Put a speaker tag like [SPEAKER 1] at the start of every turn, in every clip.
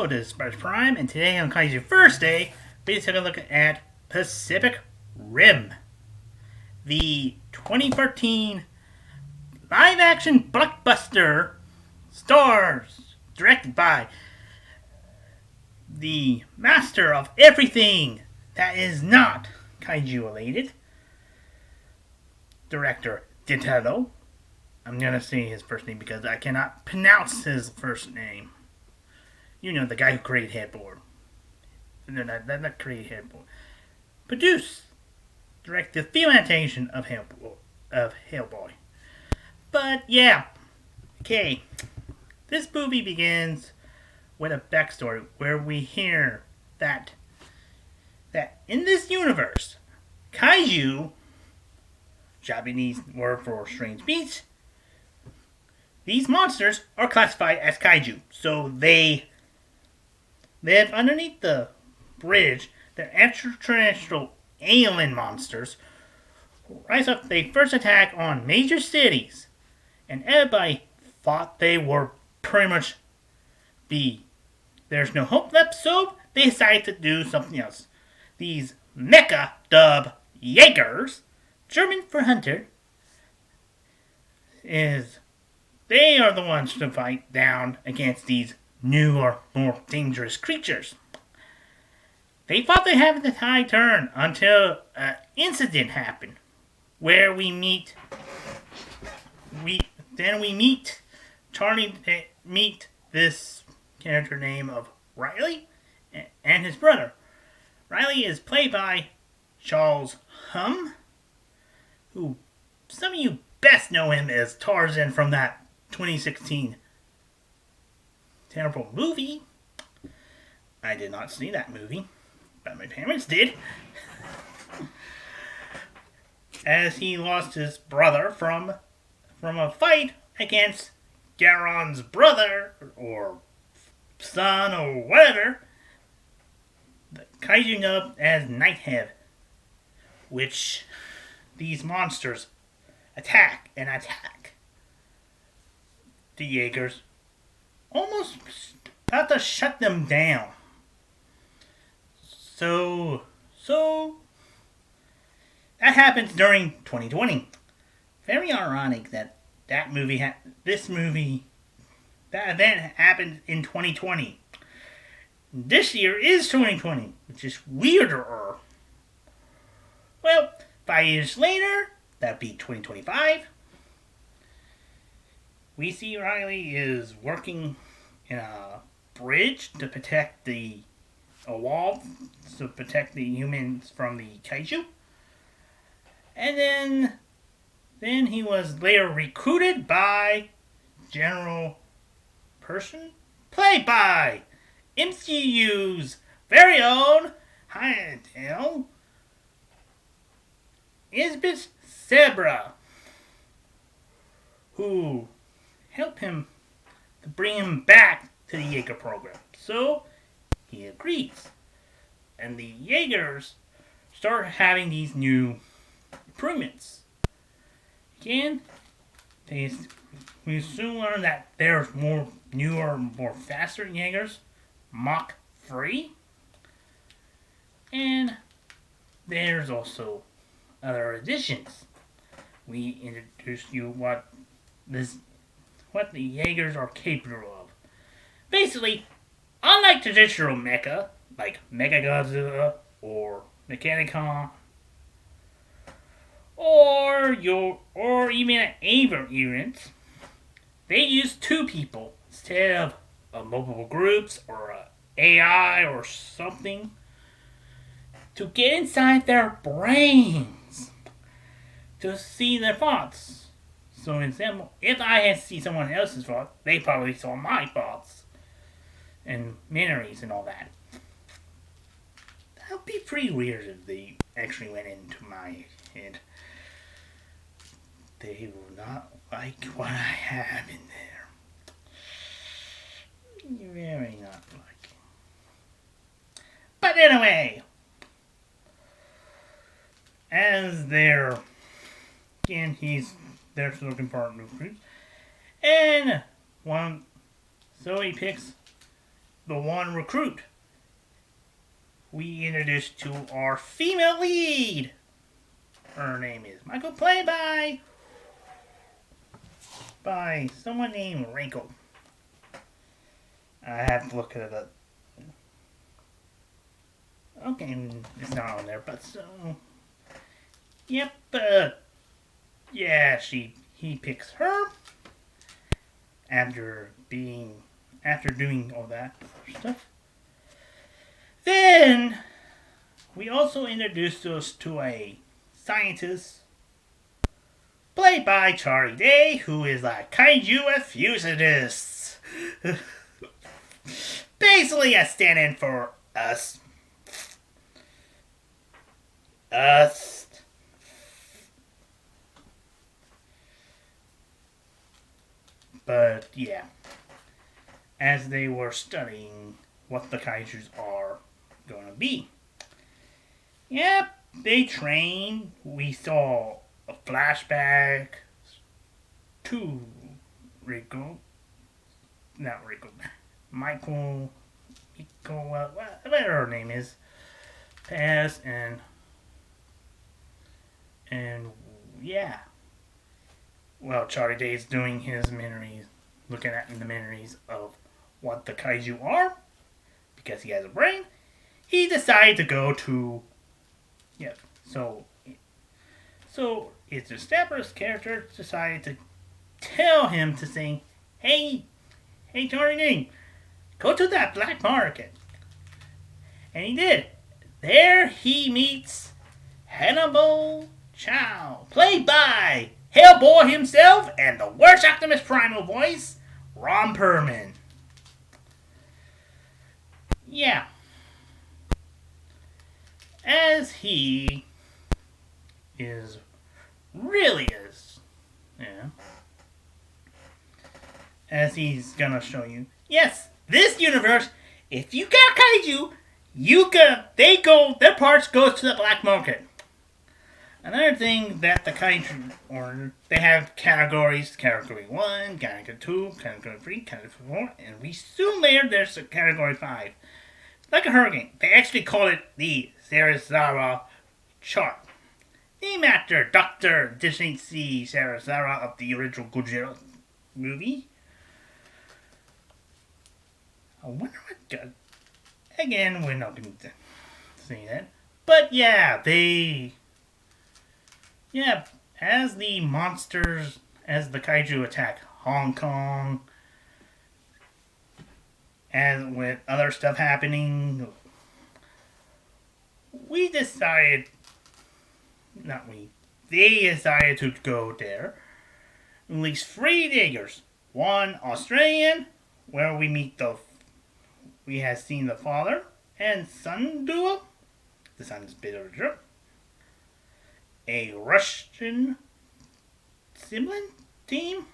[SPEAKER 1] Hello, this is Sparks Prime, and today on Kaiju First Day, we take a look at Pacific Rim, the 2013 live-action blockbuster, stars directed by the master of everything that is not Kaiju-related, director Dittello. I'm gonna say his first name because I cannot pronounce his first name. You know, the guy who created Headboard. No, not created Headboard. Produce, direct the film adaptation of Hellboy. But yeah, okay. This movie begins with a backstory where we hear that in this universe, Kaiju, Japanese word for strange beasts, these monsters are classified as Kaiju. So they live underneath the bridge. They're extraterrestrial alien monsters. Rise up, they first attack on major cities. And everybody thought they were pretty much there's no hope left, so they decided to do something else. These mecha, dubbed Jaegers, German for hunter, they are the ones to fight down against these newer, more dangerous creatures. They thought they had the tide turn until an incident happened where we meet Charlie meet this character name of Riley and his brother. Riley is played by Charles Hum, who some of you best know him as Tarzan from that 2016 terrible movie. I did not see that movie, but my parents did. As he lost his brother from a fight against Garon's brother, or son, or whatever, the Kaiju known as Nighthead, which these monsters attack the Jaegers, almost about to shut them down. So that happens during 2020. Very ironic that that event happened in 2020. This year is 2020, which is weirder. Well, 5 years later, that'd be 2025. We see Riley is working in a bridge to protect a wall to protect the humans from the Kaiju. And then he was later recruited by General Person, played by MCU's very own Hyatale Isbis Zebra, who helped him to bring him back to the Jaeger program. So he agrees. And the Jaegers start having these new improvements. Again, we soon learn that there's more newer, more faster Jaegers, Mach 3. And there's also other additions. We introduce you what the Jaegers are capable of. Basically, unlike traditional mecha, like Mechagodzilla or Mechanicon, or even an Aver unit, they use two people instead of multiple groups or AI or something to get inside their brains to see their thoughts. So, for example, if I had to see someone else's thoughts, they probably saw my thoughts and memories and all that. That would be pretty weird if they actually went into my head. They will not like what I have in there. Very not like. But anyway, as they're looking for new recruits, and so he picks the one recruit, we introduced to our female lead. Her name is Michael, played by someone named Wrinkle. I have to look it up. Okay, it's not on there, but so yep. Yeah, he picks her after doing all that stuff. Then we also introduced us to a scientist played by Charlie Day, who is a Kaiju fusionist. Basically a stand-in for us. But yeah, as they were studying what the kaijus are gonna be. Yep, they train. We saw a flashback to Rico. Not Rico. Michael. Whatever her name is. Pass and yeah. Well, Charlie Day is doing his memories, looking at the memories of what the kaiju are, because he has a brain. He decided to go to, yep. So it's established character decided to tell him to say, hey Charlie Day, go to that black market, and he did. There he meets Hannibal Chow, played by Hellboy himself and the worst Optimus Primal voice, Ron Perlman. Yeah. As he really is, yeah. As he's gonna show you, yes, this universe, if you got kaiju, their parts goes to the black market. Another thing that the kaiju order, they have categories: category 1, category 2, category 3, category 4, and we soon later there's a category 5. Like a hurricane, they actually call it the Sarasara chart. Named after Dr. Disney C. Sarasara of the original Godzilla movie. I wonder what... Again, we're not going to say that. But yeah, yeah, as the monsters, as the kaiju attack Hong Kong, and with other stuff happening, they decided to go there. Release 3 diggers. One Australian, where we have seen the father and son duo. The son is a bit of a jerk. A Russian sibling team,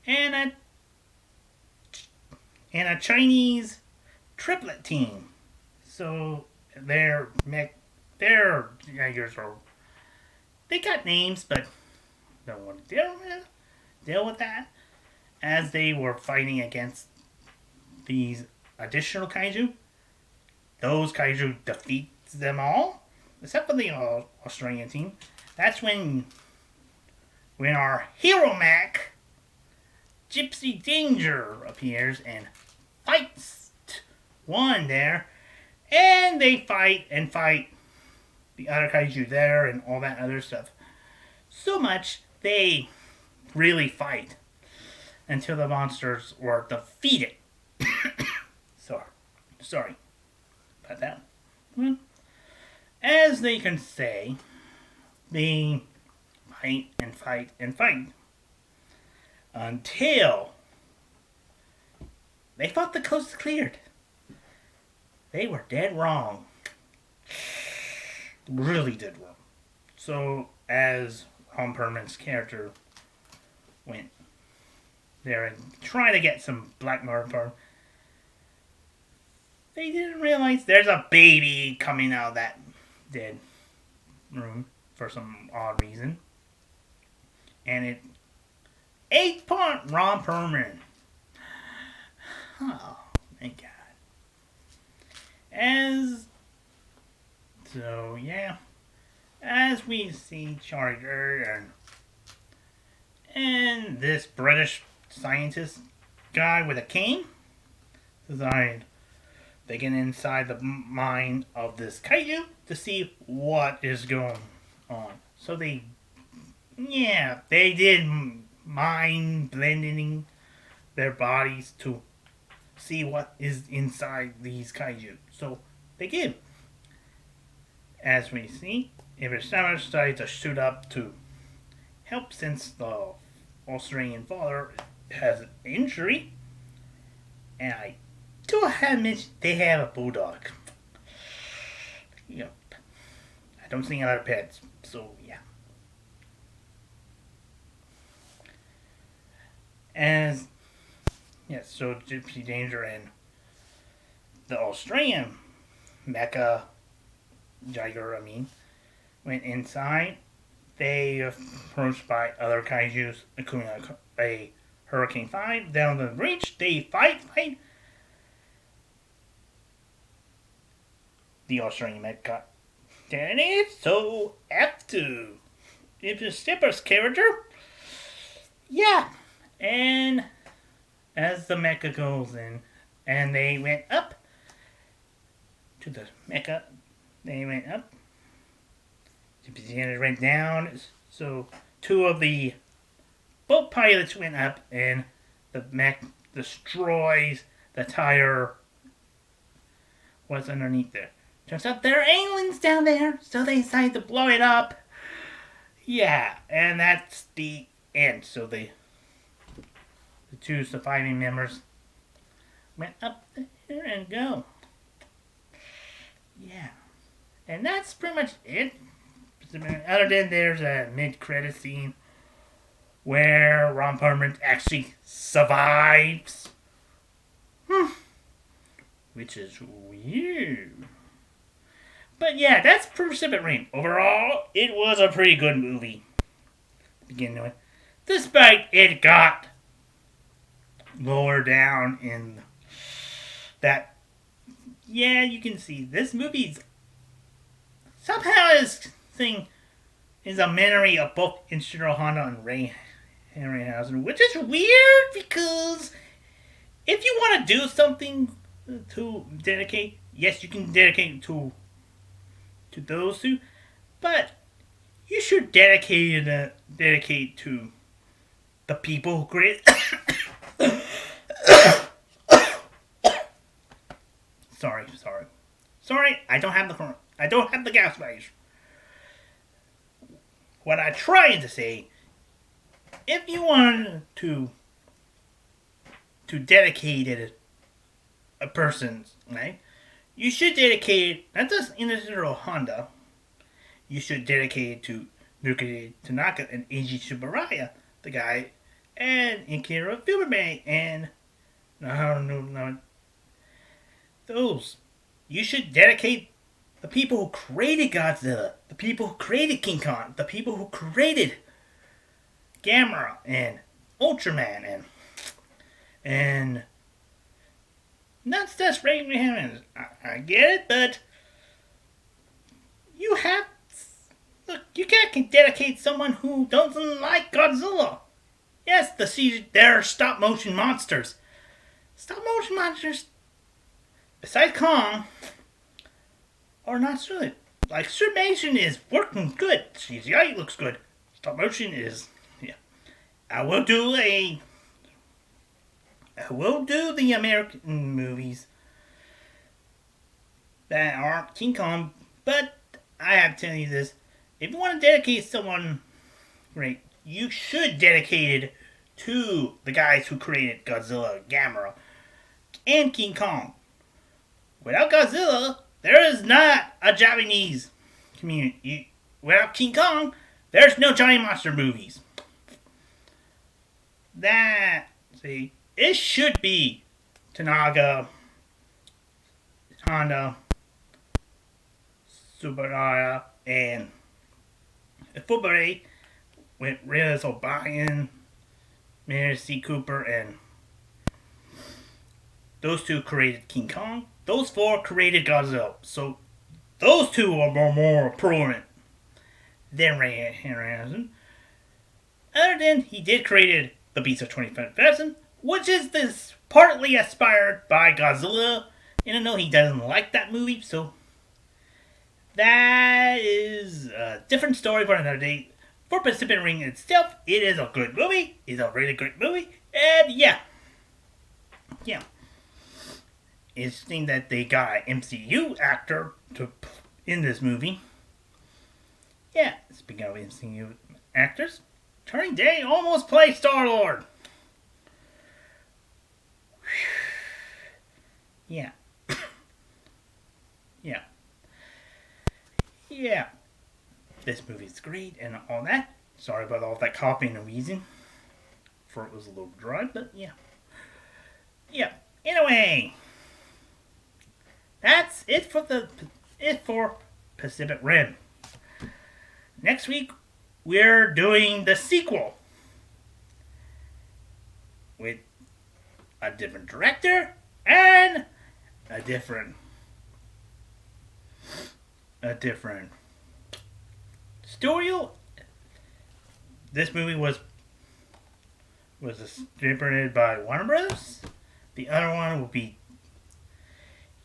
[SPEAKER 1] and a Chinese triplet team. So their Jaegers are, they got names, but don't want to deal with that. As they were fighting against these additional kaiju, those kaiju defeat them all, except for the Australian team. That's when our hero Mac, Gypsy Danger, appears and fights one there, and they fight the other kaiju there and all that other stuff. So much they really fight until the monsters were defeated. Sorry about that. As they can say, they fight until they thought the coast cleared. They were dead wrong. Really dead wrong. So, as Ron Perlman's character went there and tried to get some black market, they didn't realize there's a baby coming out of that dead room for some odd reason. And it 8-part Ron Perlman. Oh, thank As so, yeah, as we see Charger and this British scientist guy with a cane designed they get inside the mind of this kaiju to see what is going on. So they did mind blending their bodies to see what is inside these kaiju. So they give. As we see, Ibersamer decides to shoot up to help since the Australian father has an injury. And I do have mentioned they have a bulldog. Yep. I don't see other pets, so yeah. As yes, so Gypsy Danger and the Australian mecha Jiger, went inside. They approached by other kaijus, including a Hurricane 5 down the breach. They fight. The Australian mech got detonated, so F2. If the Stipper's character, yeah. And as the mecha goes in, and they went up to the mecha, they went up. The went down, so two of the boat pilots went up, and the mech destroys the tire. What's underneath there? Turns out there are aliens down there, so they decide to blow it up. Yeah, and that's the end. So the two surviving members went up there and go. Yeah, and that's pretty much it. Other than there's a mid-credit scene where Ron Perlman actually survives. Which is weird. But yeah, that's Pacific Rim. Overall, it was a pretty good movie to begin with. Despite it got lower down in that. Yeah, you can see this movie's somehow this thing is a memory of both Ichiro Honda and Ray Harryhausen, which is weird because if you want to do something to dedicate, yes, you can dedicate to those two, but you should dedicate to the people who create. Sorry. I don't have the gas badge. What I tried to say, if you want to dedicate a person's right, you should dedicate it not just Ichiro Honda. You should dedicate it to Nuki Tanaka and Eiji Tsuburaya, the guy, and Akira Filbert and no, those. You should dedicate the people who created Godzilla, the people who created King Kong, the people who created Gamera and Ultraman and not just Ray Harryhausen. I get it, but you can't dedicate someone who doesn't like Godzilla. Yes, they're stop motion monsters. Stop motion monsters, besides Kong, are not good. Like, Summation is working good. CGI looks good. Stop motion is, yeah. I will do the American movies that aren't King Kong, but I have to tell you this. If you want to dedicate someone great, you should dedicate it to the guys who created Godzilla, Gamera, and King Kong. Without Godzilla, there is not a Japanese community. Without King Kong, there's no giant monster movies. It should be Tanaka, Honda, Tsuburaya, and Fubare with Riz O'Brien, Mary C. Cooper, and Those two created King Kong. Those four created Godzilla. So those two are more prominent than Ray Harryhausen. Other than he did created the Beast of 25,000, which is this partly inspired by Godzilla. And I know he doesn't like that movie, so that is a different story for another day. For Pacific Rim itself, it is a good movie. It's a really great movie. And yeah. Interesting that they got an MCU actor in this movie. Yeah, speaking of MCU actors, Turning Day almost played Star-Lord. Yeah. Yeah. This movie's great and all that. Sorry about all that coughing and wheezing. For it was a little dry, but yeah. Anyway, that's it for Pacific Rim. Next week we're doing the sequel with a different director and a different studio. This movie was distributed by Warner Bros. The other one will be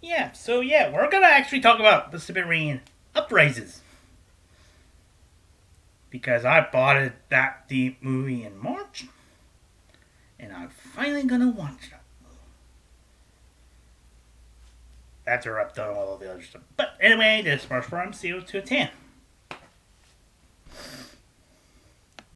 [SPEAKER 1] we're gonna actually talk about Pacific Rim Uprises because I bought the movie in March, and I'm finally gonna watch it. After I've done all of the other stuff. But anyway, this is March from 0 to 10.